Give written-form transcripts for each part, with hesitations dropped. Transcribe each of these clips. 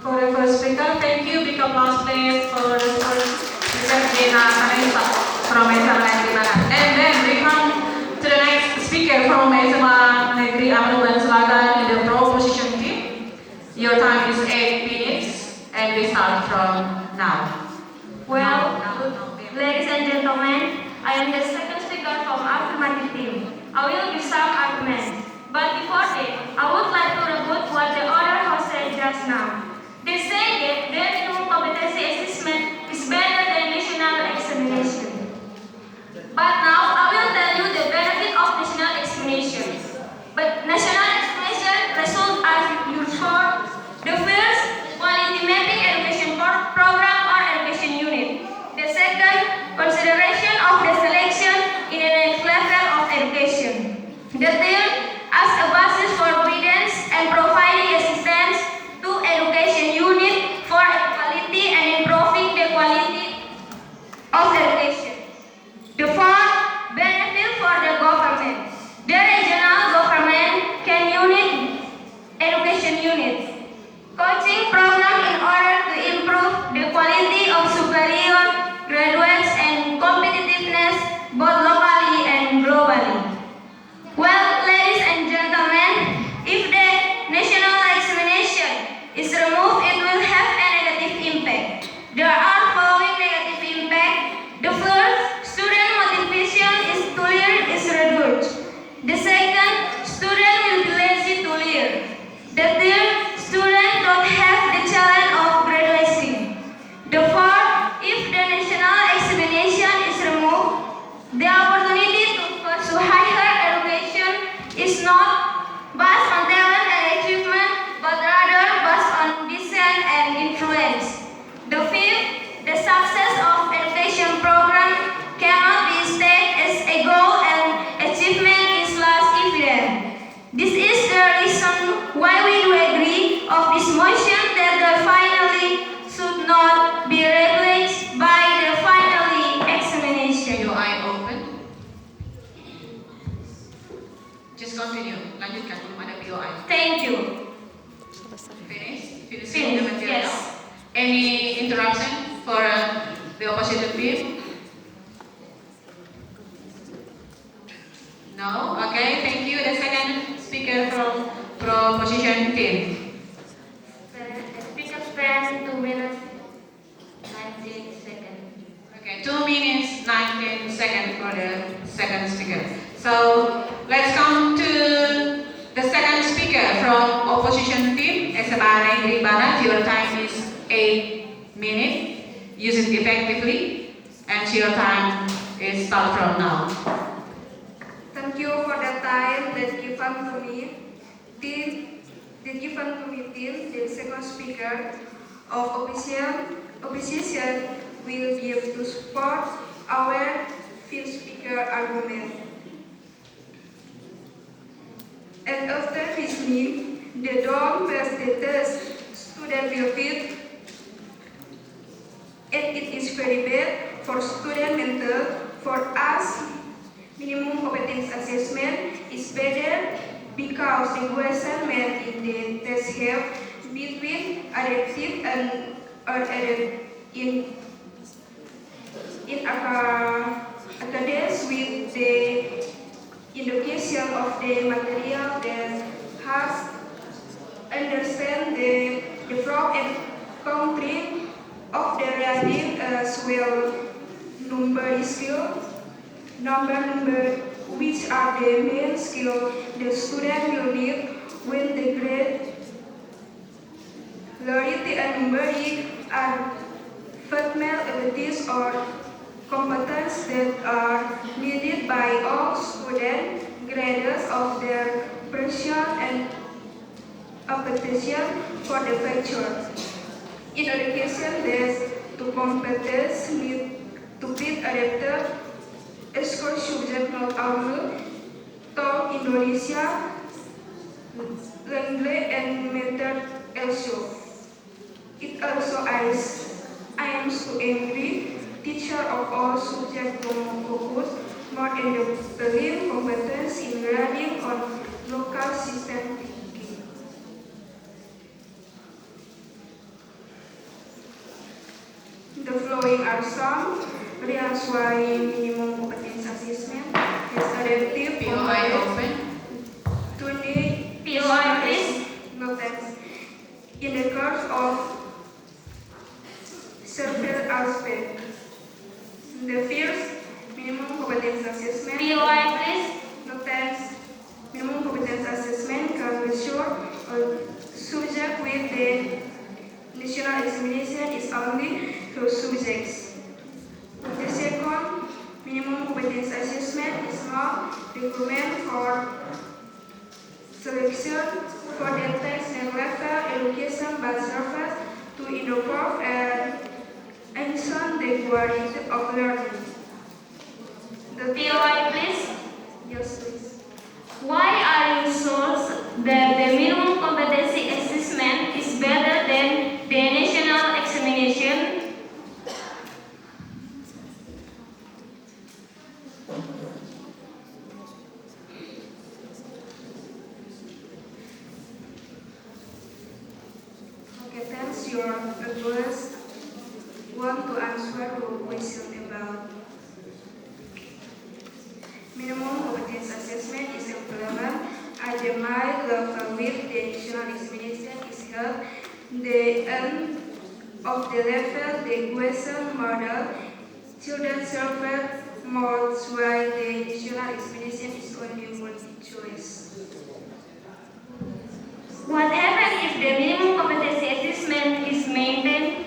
For the first speaker, thank you. Big applause please for the first speaker, from SMA BANAT. And then we come to the next speaker from SMA Negeri ABANSEL in the proposition team. Your time is 8 minutes, and we start from now. Well, ladies and gentlemen, I am the second speaker from affirmative team. I will give some arguments. But before that, I would like to rebut what the other host said just now. They say that their minimum competency assessment is better than national examination. But now I will tell you the benefit of national examination. But national examination results are usual. The first, quality mapping education program or education unit. The second, consideration of the selection in the next level of education. The third, as a basis for guidance and providing assistance to education unit for equality and improving the quality of education. The fourth, benefit for the government. The regional government can unit education units. Coaching program in order to improve the quality of superior graduates and competitiveness both locally and globally. Well, ladies and gentlemen, if the national examination is removed, it will have a negative impact. There are following negative impacts. The first, student motivation to learn is reduced. The second, student will be lazy to learn. The third, student don't have the challenge of graduating. The fourth, if the national examination is removed, the opportunity to pursue higher education is not based on talent and achievement, but rather based on descent and influence. The fifth, the success of education program cannot be stated as a goal and achievement is less evident. This is the reason why we do agree of this motion that the finally should not be replaced by the finally examination. Your eye open. Just continue. Lanjutkan, belum ada POI. Thank you. Finish the Finish, material. yes. Any interruption for the opposition team? No? Okay, thank you. The second speaker from proposition team. The speaker spent 2 minutes 19 seconds. Okay, 2 minutes 19 seconds for the second speaker. So let's come to the second speaker from opposition team, SMA Negeri BANAT. Your time is 8 minutes. Use it effectively, and your time is start from now. Thank you for the time that given to me. The second speaker of opposition will give to support our fifth speaker argument. And after listening, the dorm test the test student will fit, and it is very bad for student mental. For us, minimum competence assessment is better because the question made in the test have between adaptive and unadaptive in accordance with the education of the material that has understand the from and country of the reading as well number skill, number which are the main skill the student will need when the grade clarity and numeric are fundamental abilities or competence that are needed by all students regardless of their passion and application for the future. In education, there's two competence need to be adapted. School subject not only taught Indonesia, language and method also. It also is, I am so angry, teacher of all subjects to focus more in the studying competence in grading on local system thinking. The following are some reasons why minimum competence assessment is adaptive POI open. to the POI, please. notes in the course of several aspects. The first, minimum competence assessment. POI, please. Notes minimum competence assessment can measure a subject with the national examination is only for subjects. The second, minimum competence assessment is not requirement for selection for the text and level education but serves to improve and enhance the quality of learning. The POI, please. Yes, please. Why are you sure that the minimum competency assessment is better than the national examination? Okay, thanks. Your advice. Want to answer your question about minimum competence assessment is implemented at the high level with the national examination is held. The end of the level, the question model, children survey modes while the national examination is only multiple choice. What happens if the minimum competency assessment is maintained?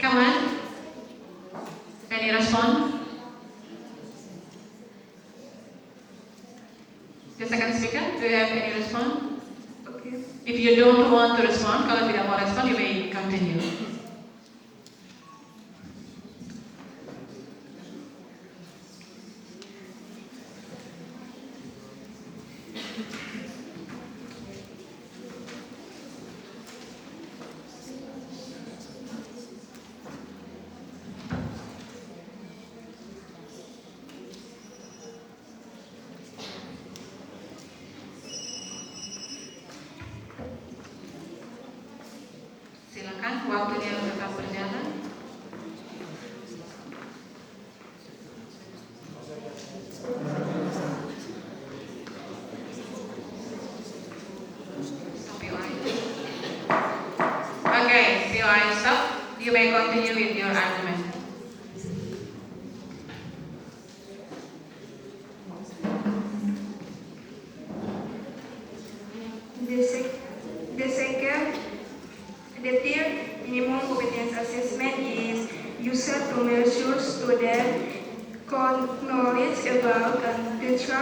Come on. Any response? The second speaker, do you have any response? Okay. If you don't want to respond, kalau tidak mau respon, you may continue. Silakan, waktunya tetap berjalan. Okay, POI stop. You may continue with your argument. The third minimum competence assessment is used to measure student knowledge about and teacher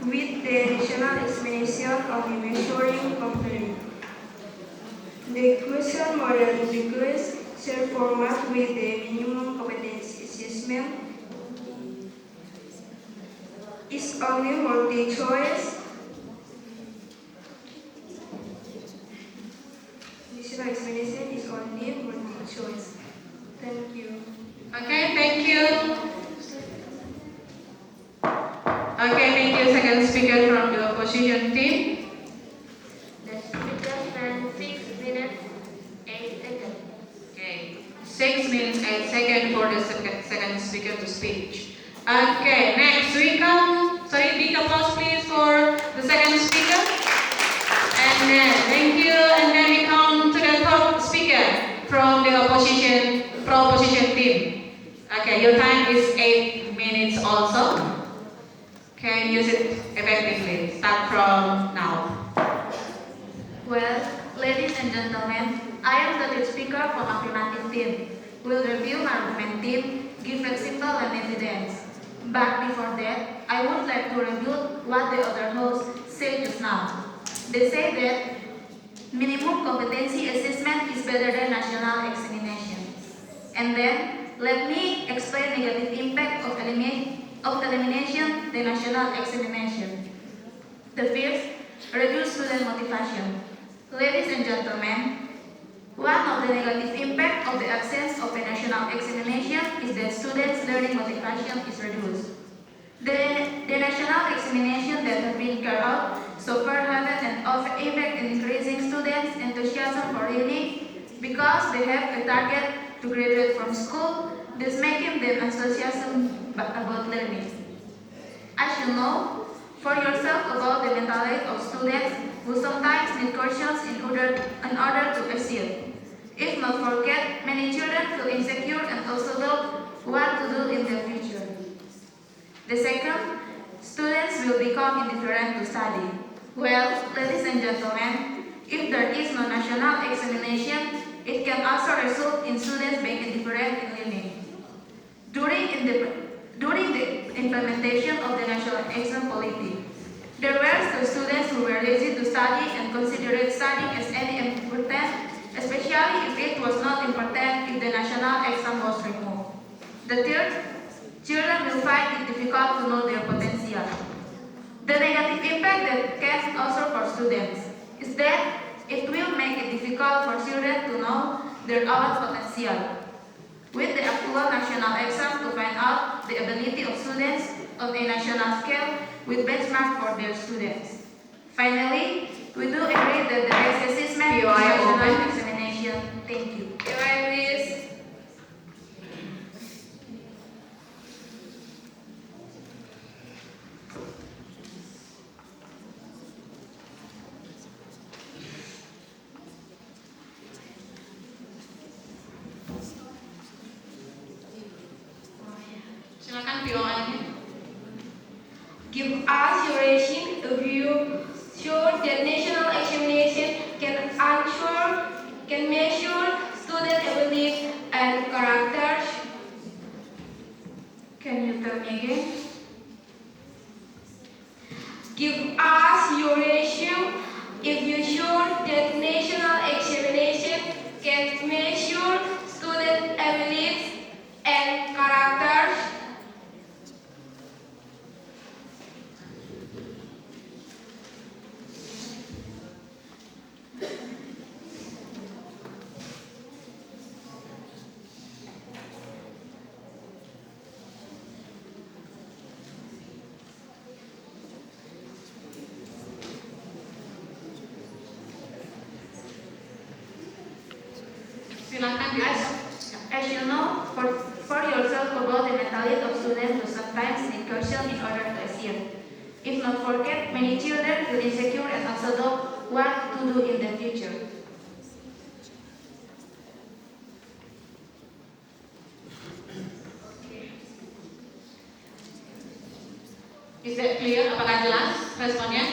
with the national examination of the measuring component. The question model indicates share format with the minimum competence assessment is only multi-choice. National examination is only multi-choice. Thank you. Okay, thank you. Okay, thank you. Second speaker from the opposition team. The speaker spent 6 minutes, 8 seconds. Okay, 6 minutes 8 seconds for the second speaker to speak. Okay, next we come. Sorry, big applause please for the second speaker. And then thank you. And then we come to the third speaker from the opposition team. Okay, your time is 8 minutes also. Okay, use it effectively. Start from now. Well, ladies and gentlemen, I am the lead speaker from affirmative team. We'll review my argument team, give example and evidence. But before that, I would like to rebut what the other hosts said just now. They say that minimum competency assessment is better than national examination. And then, let me explain negative impact of elimination the national examination. The first, reduce student motivation. Ladies and gentlemen, one of the negative impact of the absence of a national examination is that students' learning motivation is reduced. The national examination that have been carried out so far have an effect in increasing students' enthusiasm for learning because they have a target to graduate from school, thus making them enthusiastic about learning. As you know for yourself about the mental health of students who sometimes need cautions in order to excel. If not forget, many children feel insecure and also doubt what to do in the future. The second, students will become indifferent to study. Well, ladies and gentlemen, if there is no national examination, it can also result in students being indifferent in learning. During the implementation of the national exam policy, there were some students who were lazy to study and considered studying as any important, especially if it was not important if the national exam was removed. The third, children will find it difficult to know their potential. The negative impact that can also for students is that it will make it difficult for children to know their own potential. With the actual national exam to find out the ability of students on a national scale with benchmark for their students. Finally, we do agree that the next assessment is national examination. Thank you. Please. Silakan POI-nya. Give us your rating if you sure that national examination can measure student ability and characters. Can you tell me again? Give us your rating if you sure that national examination can measure student abilities and characters. Silakan As you know for yourself about the mentality of students who sometimes need caution in order to excel. If not forget, many children feel insecure and also doubt what to do in the future. Is that clear? Apakah jelas responnya?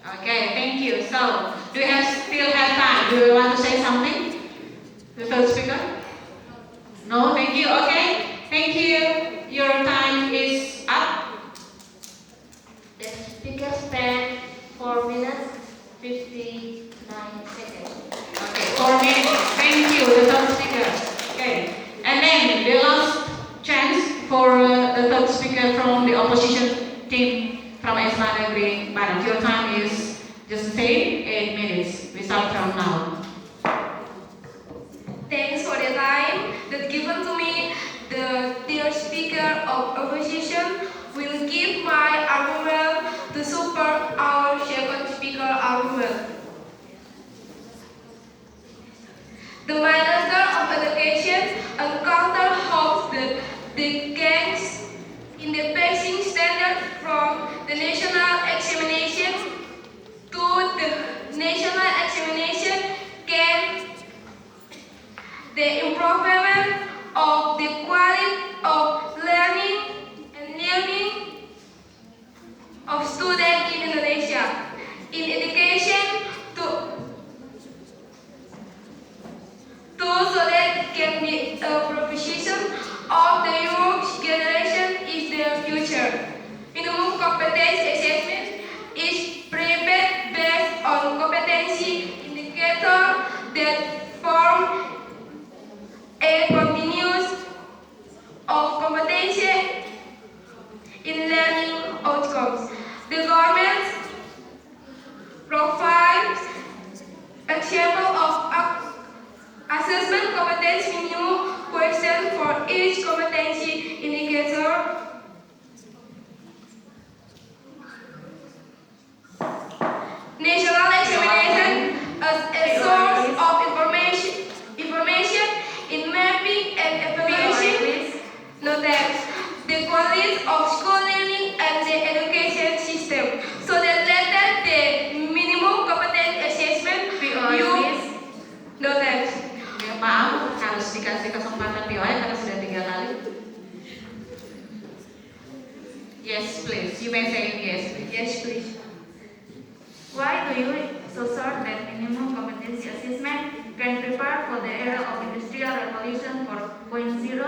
Okay, thank you. So, do you still have time? Do you want to say something? The third speaker? No, thank you. Okay, thank you. Your time is up. The speaker spent 4 minutes 59 seconds. Okay, 4 minutes. Thank you, the third speaker. Okay, and then the last chance for the third speaker from the opposition team from SMA Negeri BANAT. Your time is just the same, 8 minutes. We start from now. Thanks for the time that given to me. The dear speaker of opposition will give my argument to support our second speaker argument. The Minister of Education encountered hopes that the gains in the passing standard from the national examination to the national examination can the improvement of the quality of learning of students in Indonesia. In education to so that can be a proposition of the young generation is their future. Minimum competence assessment is prepared based on competency indicators that form a continuous of competency in learning outcomes. The government provides example of assessment competence minimum question for each competency indicator. National examination as a source of information in mapping and evaluation notes the quality of school learning and the education system, so that later the minimum competence assessment you notes. Ya, maaf, harus dikasih kesempatan POI karena sudah 3 kali. Yes, please. You may say yes, please. Yes, please. Why do you assert that minimum competency assessment can prepare for the era of Industrial Revolution 4.0?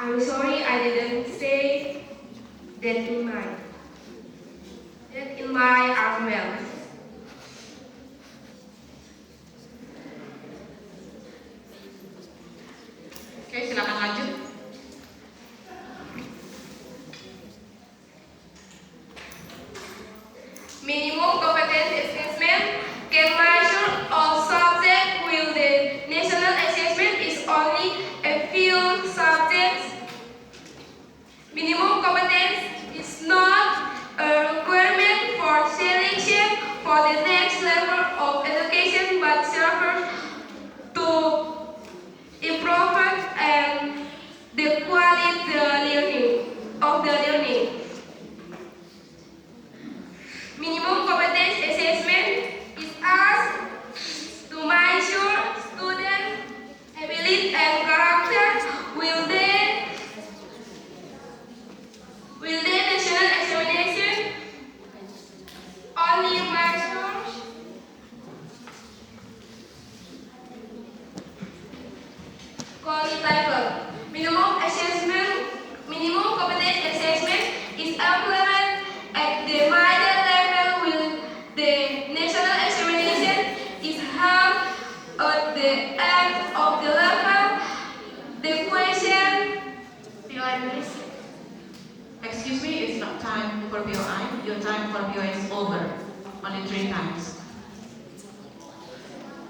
I'm sorry I didn't say that in my argument. Oke, silakan lanjut. Minimum competence assessment can measure all subjects while the national assessment is only a few subjects. Minimum competence is not a requirement for selection for the next level of education, but serves to improve and the quality of the learning. Minimum competence assessment is asked to measure students' ability and character. Will the national examination only measure quality level? Minimum competence assessment is implemented at the middle level will the national examination is held at the end of the level. The question Excuse me, it's not time for POI. Your time for POI is over. Only 3 times.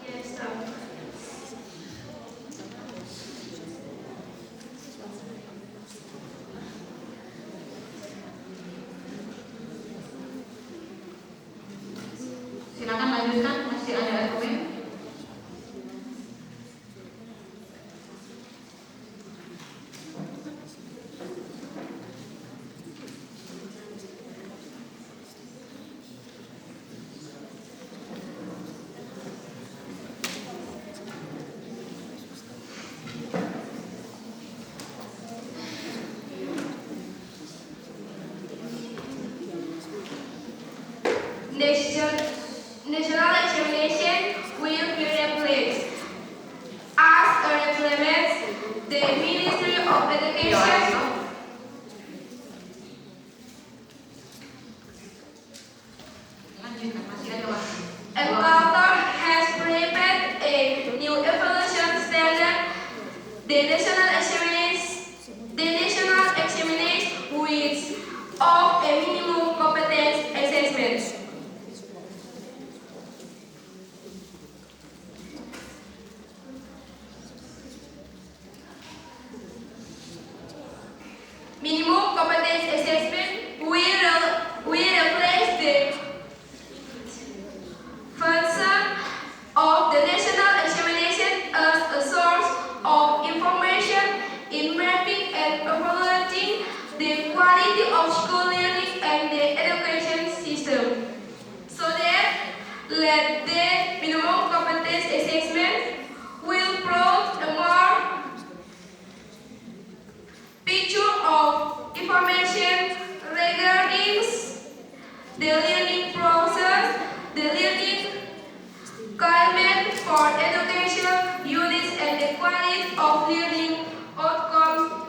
yes, Silakan lanjutkan, masih ada argumen. National examination will be replaced as a replacement the Ministry of Education. Lanjutkan, masih ada waktu. Educator has prepared a new evaluation standard. The national examination which of a minimum competence assessment. Minimum competence assessment will replace the function of the national examination as a source of information quality of learning outcomes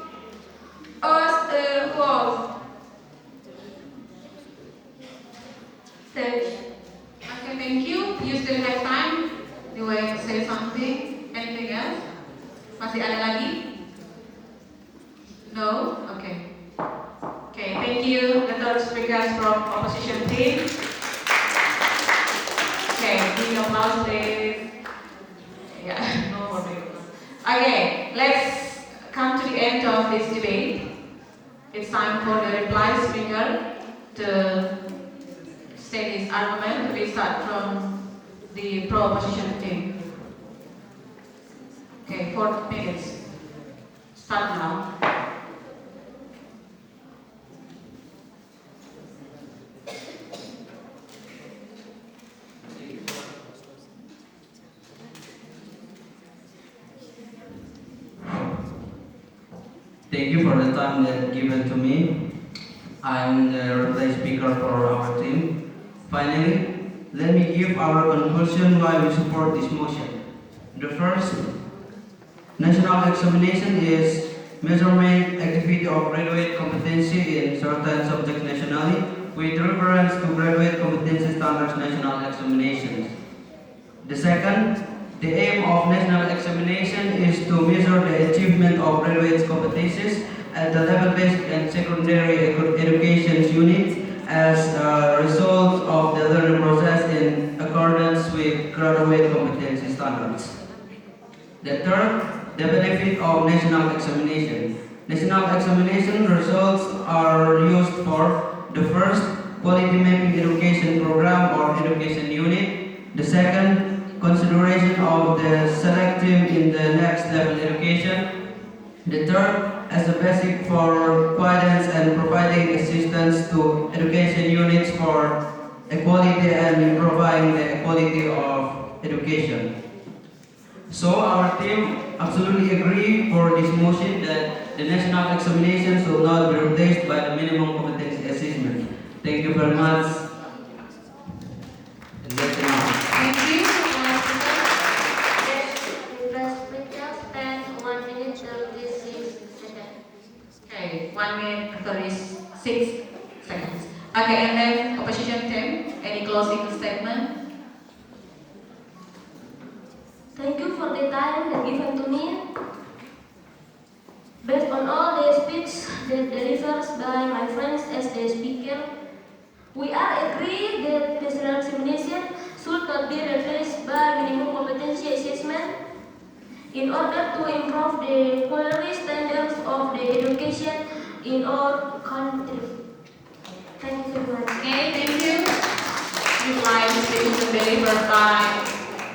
as a whole. Thanks. Okay, thank you. You still have time. You want to say something? Anything else? Masih ada lagi? No? Okay. Okay, thank you. The third speakers from opposition team. Okay, big applause please. Yeah, no more big applause. Okay, let's come to the end of this debate. It's time for the reply speaker to say his argument. We start from the pro-opposition team. Okay, 4 minutes. Start now. Thank you for the time that given to me. I'm the reply speaker for our team. Finally, let me give our conclusion why we support this motion. The first, national examination is measurement activity of graduate competency in certain subject nationally with reference to graduate competency standards national examinations. The second, the aim of national examination is to measure the achievement of graduates' competencies at the level basic and secondary education units as a result of the learning process in accordance with graduate competency standards. The third, the benefit of national examination. National examination results are used for the first, quality mapping education program or education unit. The second, consideration of the selective in the next level education. The third, as a basic for guidance and providing assistance to education units for equality and improving the quality of education. So our team absolutely agree for this motion that the national examination should not be replaced by the minimum competency assessment. Thank you very much. And that's enough. Thank you. Spend 1 minute 36 seconds. Okay, 1 minute 36 seconds. Okay, and then opposition team, any closing statement? Thank you for the time that given to me. Based on all the speech that delivers by my friends as the speaker, we are agree that national examination should not be replaced by minimum competency assessment in order to improve the quality standards of the education in our country. Thank you very much. Okay, thank you. Reply speech delivered by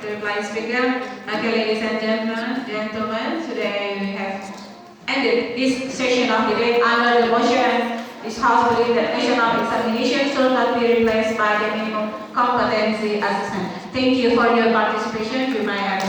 the reply speaker. Okay, ladies and gentlemen, today we have ended this session of debate under the motion. This House believes that national examination should not be replaced by the minimum competency assessment. Thank you for your participation. You may have